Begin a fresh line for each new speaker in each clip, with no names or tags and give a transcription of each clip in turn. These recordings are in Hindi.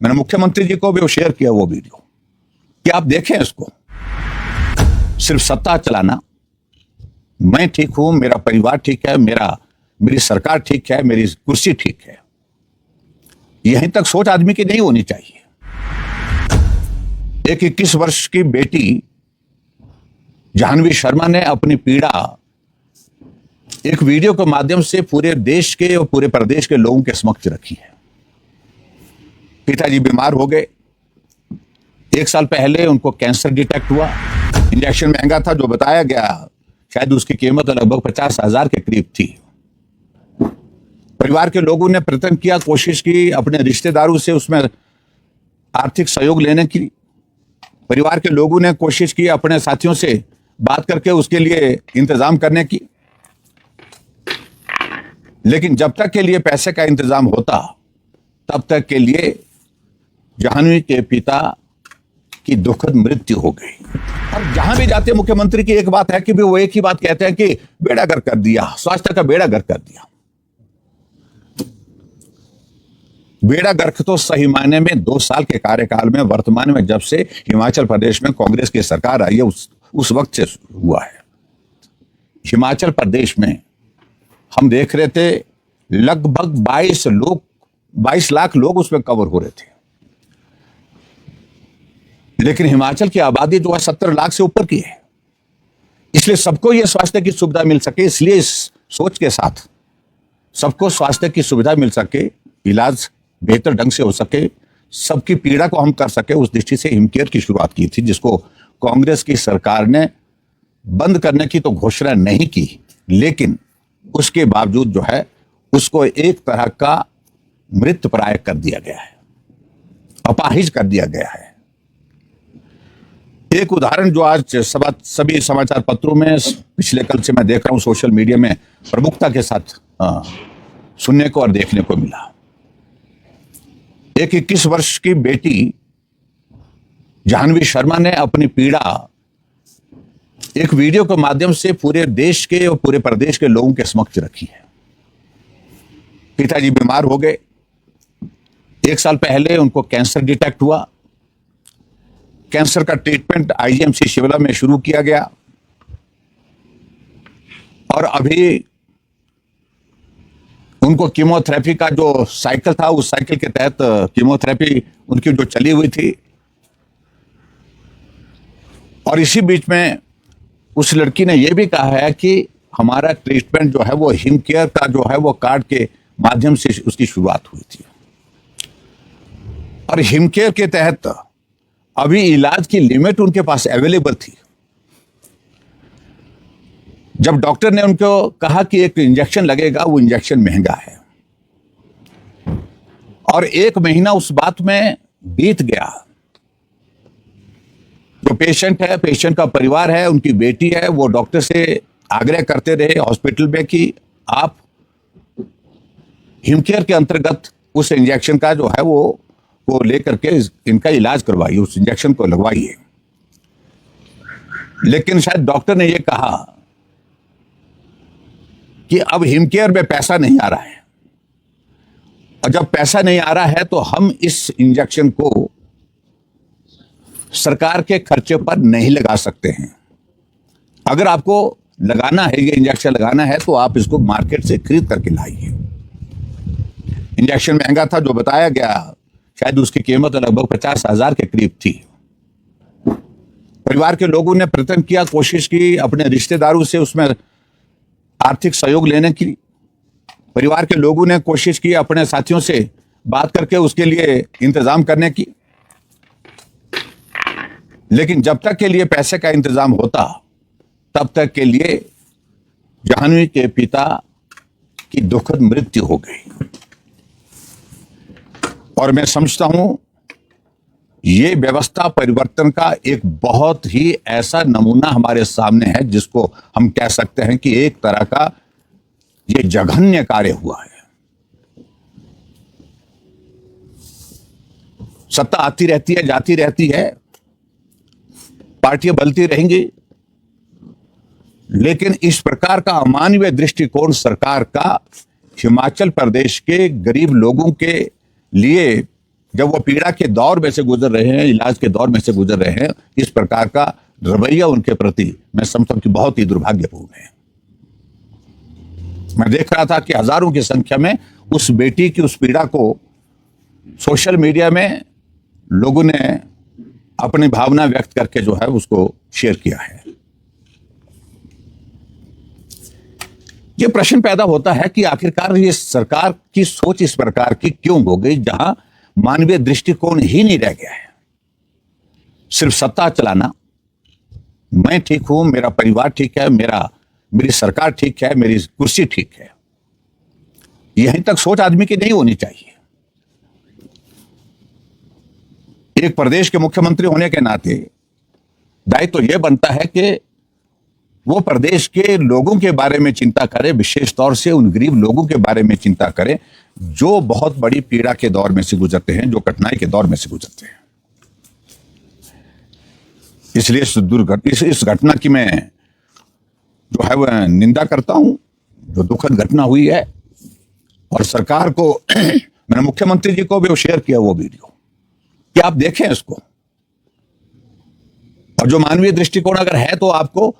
मैंने मुख्यमंत्री जी को भी शेयर किया वो वीडियो कि आप देखें इसको। सिर्फ सत्ता चलाना, मैं ठीक हूं, मेरा परिवार ठीक है, मेरी सरकार ठीक है, मेरी कुर्सी ठीक है, यहीं तक सोच आदमी की नहीं होनी चाहिए। एक 21 वर्ष की बेटी जाह्नवी शर्मा ने अपनी पीड़ा एक वीडियो के माध्यम से पूरे देश के और पूरे प्रदेश के लोगों के समक्ष रखी है। पिताजी बीमार हो गए, 1 साल पहले उनको कैंसर डिटेक्ट हुआ, इंजेक्शन महंगा था, जो बताया गया शायद उसकी कीमत लगभग 50,000 के करीब थी। परिवार के लोगों ने प्रयत्न किया, कोशिश की अपने रिश्तेदारों से उसमें आर्थिक सहयोग लेने की। परिवार के लोगों ने कोशिश की अपने साथियों से बात करके उसके लिए इंतजाम करने की, लेकिन जब तक के लिए पैसे का इंतजाम होता तब तक के लिए जाह्नवी के पिता की दुखद मृत्यु हो गई। और जहां भी जाते मुख्यमंत्री की एक बात है कि भी वो एक ही बात कहते हैं कि बेड़ा गर्क कर दिया, स्वास्थ्य का बेड़ा गर्क कर दिया। बेड़ा गर्क तो सही मायने में 2 साल के कार्यकाल में, वर्तमान में जब से हिमाचल प्रदेश में कांग्रेस की सरकार आई है उस वक्त से हुआ है। हिमाचल प्रदेश में हम देख रहे थे लगभग 22 लाख लोग उसमें कवर हो रहे थे, लेकिन हिमाचल की आबादी जो है 70 लाख से ऊपर की है। इसलिए सबको यह स्वास्थ्य की सुविधा मिल सके, इसलिए इस सोच के साथ सबको स्वास्थ्य की सुविधा मिल सके, इलाज बेहतर ढंग से हो सके, सबकी पीड़ा को हम कर सके, उस दृष्टि से हिमकेयर की शुरुआत की थी, जिसको कांग्रेस की सरकार ने बंद करने की तो घोषणा नहीं की, लेकिन उसके बावजूद जो है उसको एक तरह का मृतप्राय कर दिया गया है, अपाहिज कर दिया गया है। एक उदाहरण जो आज सभी समाचार पत्रों में पिछले कल से मैं देख रहा हूं, सोशल मीडिया में प्रमुखता के साथ सुनने को और देखने को मिला। एक 21 वर्ष की बेटी जाह्नवी शर्मा ने अपनी पीड़ा एक वीडियो के माध्यम से पूरे देश के और पूरे प्रदेश के लोगों के समक्ष रखी है। पिताजी बीमार हो गए, 1 साल पहले उनको कैंसर डिटेक्ट हुआ, कैंसर का ट्रीटमेंट आईजीएमसी शिमला में शुरू किया गया और अभी उनको कीमोथेरेपी का जो साइकिल था उस साइकिल के तहत कीमोथेरेपी उनकी जो चली हुई थी, और इसी बीच में उस लड़की ने यह भी कहा है कि हमारा ट्रीटमेंट जो है वो हिमकेयर का जो है वो कार्ड के माध्यम से उसकी शुरुआत हुई थी, और हिमकेयर के तहत अभी इलाज की लिमिट उनके पास अवेलेबल थी। जब डॉक्टर ने उनको कहा कि एक इंजेक्शन लगेगा, वो इंजेक्शन महंगा है, और 1 महीना उस बात में बीत गया। जो पेशेंट है, पेशेंट का परिवार है, उनकी बेटी है, वो डॉक्टर से आग्रह करते रहे हॉस्पिटल में कि आप हिमकेयर के अंतर्गत उस इंजेक्शन का जो है वो लेकर के इनका इलाज करवाइए, उस इंजेक्शन को लगवाइए। लेकिन शायद डॉक्टर ने यह कहा कि अब हिमकेयर में पैसा नहीं आ रहा है, और जब पैसा नहीं आ रहा है तो हम इस इंजेक्शन को सरकार के खर्चे पर नहीं लगा सकते हैं। अगर आपको लगाना है, ये इंजेक्शन लगाना है, तो आप इसको मार्केट से खरीद करके लाइए। इंजेक्शन महंगा था, जो बताया गया शायद उसकी कीमत लगभग 50,000 के करीब थी। परिवार के लोगों ने प्रयत्न किया, कोशिश की अपने रिश्तेदारों से उसमें आर्थिक सहयोग लेने की। परिवार के लोगों ने कोशिश की अपने साथियों से बात करके उसके लिए इंतजाम करने की, लेकिन जब तक के लिए पैसे का इंतजाम होता तब तक के लिए जाह्नवी के पिता की दुखद मृत्यु हो गई। और मैं समझता हूं ये व्यवस्था परिवर्तन का एक बहुत ही ऐसा नमूना हमारे सामने है, जिसको हम कह सकते हैं कि एक तरह का ये जघन्य कार्य हुआ है। सत्ता आती रहती है, जाती रहती है, पार्टियां बदलती रहेंगी, लेकिन इस प्रकार का अमानवीय दृष्टिकोण सरकार का हिमाचल प्रदेश के गरीब लोगों के लिए जब वो पीड़ा के दौर में से गुजर रहे हैं, इलाज के दौर में से गुजर रहे हैं, इस प्रकार का रवैया उनके प्रति मैं समझता हूं कि बहुत ही दुर्भाग्यपूर्ण है। मैं देख रहा था कि हजारों की संख्या में उस बेटी की उस पीड़ा को सोशल मीडिया में लोगों ने अपनी भावना व्यक्त करके जो है उसको शेयर किया है। ये प्रश्न पैदा होता है कि आखिरकार ये सरकार की सोच इस प्रकार की क्यों हो गई, जहां मानवीय दृष्टिकोण ही नहीं रह गया है। सिर्फ सत्ता चलाना, मैं ठीक हूं, मेरा परिवार ठीक है, मेरी सरकार ठीक है, मेरी कुर्सी ठीक है, यहीं तक सोच आदमी की नहीं होनी चाहिए। एक प्रदेश के मुख्यमंत्री होने के नाते दायित्व तो यह बनता है कि वो प्रदेश के लोगों के बारे में चिंता करे, विशेष तौर से उन गरीब लोगों के बारे में चिंता करे जो बहुत बड़ी पीड़ा के दौर में से गुजरते हैं, जो कठिनाई के दौर में से गुजरते हैं। इसलिए इस घटना की मैं जो है वह निंदा करता हूं, जो दुखद घटना हुई है। और सरकार को मैंने मुख्यमंत्री जी को भी शेयर किया वो वीडियो कि आप देखें इसको, और जो मानवीय दृष्टिकोण अगर है तो आपको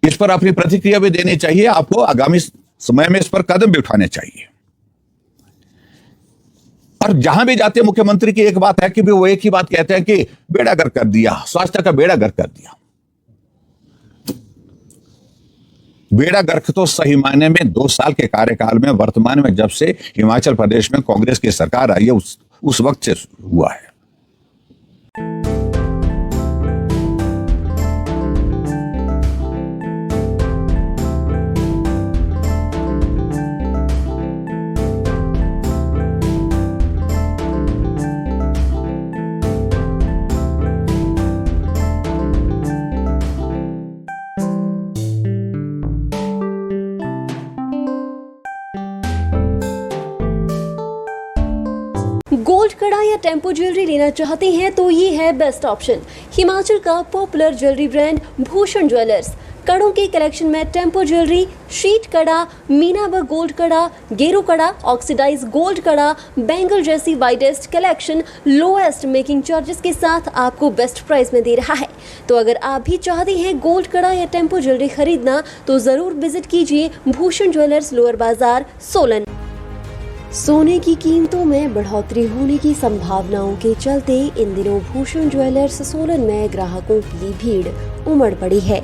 इस पर अपनी प्रतिक्रिया भी देनी चाहिए, आपको आगामी समय में इस पर कदम भी उठाने चाहिए। और जहां भी जाते मुख्यमंत्री की एक बात है कि वो एक ही बात कहते हैं कि बेड़ा गर्क कर दिया, स्वास्थ्य का बेड़ा गर्क कर दिया। बेड़ा गर्क तो सही मायने में 2 साल के कार्यकाल में, वर्तमान में जब से हिमाचल प्रदेश में कांग्रेस की सरकार आई है उस वक्त से हुआ है।
गोल्ड कड़ा या टेम्पो ज्वेलरी लेना चाहते हैं तो ये है बेस्ट ऑप्शन। हिमाचल का popular jewellery brand Bhushan jewellers कड़ों के कलेक्शन में टेम्पो ज्वेलरी, शीट कड़ा, मीना वर्क गोल्ड कड़ा, गेरू कड़ा, ऑक्सीडाइज गोल्ड कड़ा, बैंगल जैसी widest collection lowest making charges के साथ आपको बेस्ट प्राइस में दे रहा है। तो अगर आप भी चाहते हैं गोल्ड कड़ा या टेम्पो ज्वेलरी खरीदना तो जरूर विजिट कीजिए भूषण ज्वेलर्स, लोअर बाजार, सोलन। सोने की कीमतों में बढ़ोतरी होने की संभावनाओं के चलते इन दिनों भूषण ज्वेलर्स सोलन में ग्राहकों की भीड़ उमड़ पड़ी है।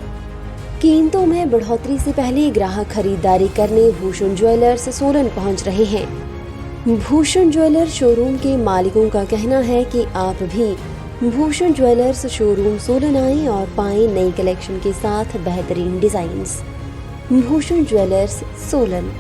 कीमतों में बढ़ोतरी से पहले ग्राहक खरीदारी करने भूषण ज्वेलर्स सोलन पहुंच रहे हैं। भूषण ज्वेलर्स शोरूम के मालिकों का कहना है कि आप भी भूषण ज्वेलर्स शोरूम सोलन आएं और पाएं नई कलेक्शन के साथ बेहतरीन डिजाइन्स। भूषण ज्वेलर्स सोलन।